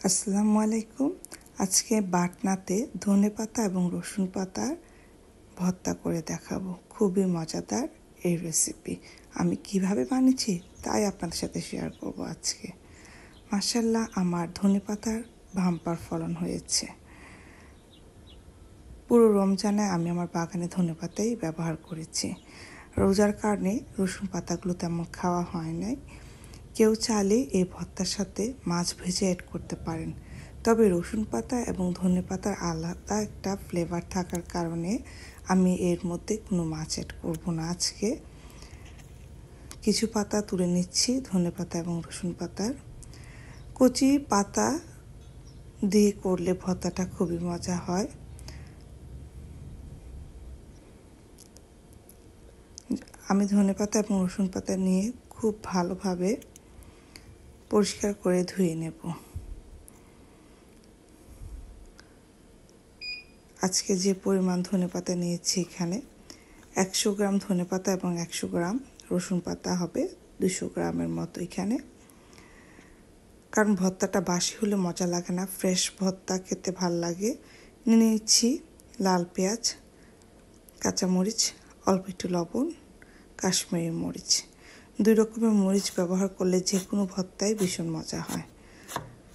আসসালামু আলাইকুম। আজকে বাটনাতে ধনেপাতা এবং রসুন পাতার ভর্তা করে দেখাবো। খুবই মজাদার এই রেসিপি। আমি কিভাবে বানিয়েছি তাই আপনাদের সাথে শেয়ার করব আজকে। মাশাআল্লাহ, আমার ধনেপাতার বাম্পার ফলন হয়েছে। পুরো রমজানে আমি আমার বাগানে ধনেপাতাই ব্যবহার করেছি। রোজার কারণে রসুন পাতাগুলো তেমন খাওয়া হয় নাই। কেউ চাইলে এই ভর্তার সাথে মাছ ভেজে অ্যাড করতে পারেন, তবে রসুন পাতা এবং ধনেপাতার আলাদা একটা ফ্লেভার থাকার কারণে আমি এর মধ্যে কোনো মাছ অ্যাড করব না। আজকে কিছু পাতা তুলে নিচ্ছি, ধনেপাতা এবং রসুন পাতার। কচি পাতা দিয়ে করলে ভর্তাটা খুবই মজা হয়। আমি ধনেপাতা এবং রসুন পাতা নিয়ে খুব ভালোভাবে পরিষ্কার করে ধুয়ে নেব। আজকে যে পরিমাণ ধনেপাতা নিয়েছি, এখানে 100 গ্রাম ধনেপাতা এবং 100 গ্রাম রসুন পাতা হবে 200 গ্রামের মতো এখানে। কারণ ভর্তাটা বাসি হলে মজা লাগে না, ফ্রেশ ভর্তা খেতে ভাল লাগে। নিয়ে নিচ্ছি লাল পেঁয়াজ, কাঁচামরিচ, অল্প একটু লবণ, কাশ্মীরি মরিচ। 2 রকমের মরিচ ব্যবহার করলে যে কোনো ভর্তাই ভীষণ মজা হয়।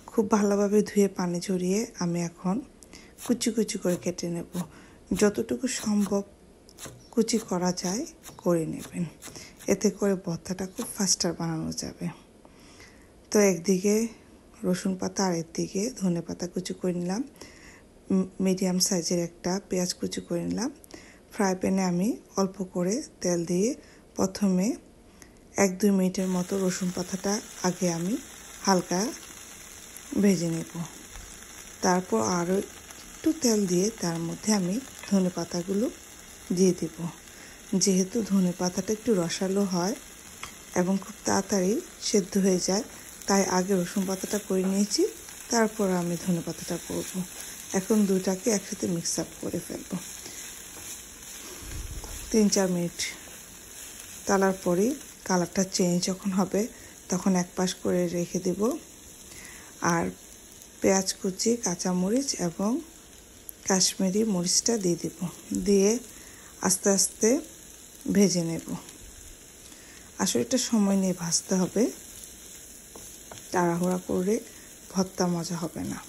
খুব ভালোভাবে ধুয়ে পানি ঝরিয়ে আমি এখন কুচি কুচি করে কেটে নেব। যতটুকু সম্ভব কুচি করা যায় করে নেবেন, এতে করে ভর্তাটা খুব ফাস্টার বানানো যাবে। তো একদিকে রসুন পাতা আর একদিকে ধনে পাতা কুচি করে নিলাম। মিডিয়াম সাইজের একটা পেঁয়াজ কুচি করে নিলাম। ফ্রাই প্যানে আমি অল্প করে তেল দিয়ে প্রথমে 1-2 মিনিটের মতো রসুন পাতাটা আগে আমি হালকা ভেজে নেব। তারপর আরও একটু তেল দিয়ে তার মধ্যে আমি ধনে পাতাগুলো দিয়ে দেব। যেহেতু ধনে পাতাটা একটু রসালো হয় এবং খুব তাড়াতাড়ি সেদ্ধ হয়ে যায়, তাই আগে রসুন পাতাটা করে নিয়েছি, তারপর আমি ধনে পাতাটা করব। এখন দুটাকে একসাথে মিক্স আপ করে ফেলব। 3-4 মিনিট তালার পরেই কালারটা চেঞ্জ যখন হবে তখন এক পাশ করে রেখে দেব। আর পেঁয়াজ কুচি, কাঁচামরিচ এবং কাশ্মীরি মরিচটা দিয়ে দেব। দিয়ে আস্তে আস্তে ভেজে নেব। আসলে এটা সময় নিয়ে ভাজতে হবে, তাড়াহুড়া করে ভর্তা মজা হবে না।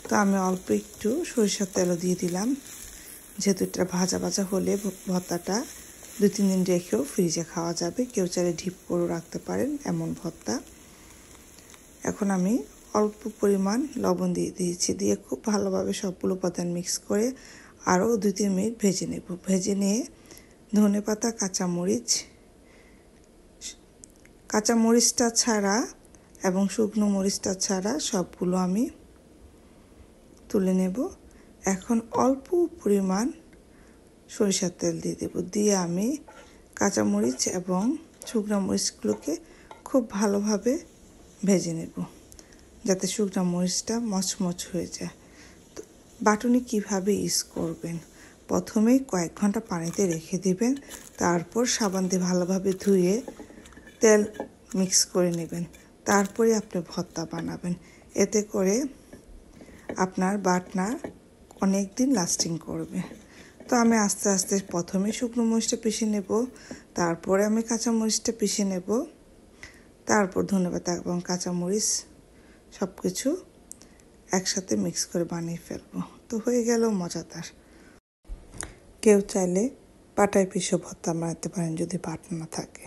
তো আমি অল্প একটু সরিষার তেলও দিয়ে দিলাম, যেহেতু এটা ভাজা ভাজা হলে ভর্তাটা 2-3 দিন রেখেও ফ্রিজে খাওয়া যাবে। কেউ চাইলে ডিপ করেও রাখতে পারেন এমন ভর্তা। এখন আমি অল্প পরিমাণ লবণ দিয়ে দিয়েছি, দিয়ে খুব ভালোভাবে সবগুলো উপাদান মিক্স করে আরও 2-3 মিনিট ভেজে নেব। ভেজে নিয়ে ধনেপাতা, কাঁচামরিচটা ছাড়া এবং শুকনো মরিচটা ছাড়া সবগুলো আমি তুলে নেব। এখন অল্প পরিমাণ সরিষার তেল দিয়ে দেব। দিয়ে আমি কাঁচামরিচ এবং শুকনো মরিচগুলোকে খুব ভালোভাবে ভেজে নেব, যাতে শুকনো মরিচটা মচমচ হয়ে যায়। তো বাটুনি কীভাবে ইউজ করবেন, প্রথমেই কয়েক ঘন্টা পানিতে রেখে দিবেন, তারপর সাবান দিয়ে ভালোভাবে ধুয়ে তেল মিক্স করে নেবেন, তারপরে আপনি ভর্তা বানাবেন। এতে করে আপনার বাটনা অনেক দিন লাস্টিং করবে। তো আমি আস্তে আস্তে প্রথমে শুকনো মরিচটা পিষে নেব, তারপরে আমি কাঁচামরিচটা পিষে নেব, তারপর ধনেপাতা এবং কাঁচামরিচ সব কিছু একসাথে মিক্স করে বানিয়ে ফেলবো। তো হয়ে গেল মজাদার। কেউ চাইলে পাটায় পিষে ভর্তা বানাতে পারেন যদি বাটনা না থাকে।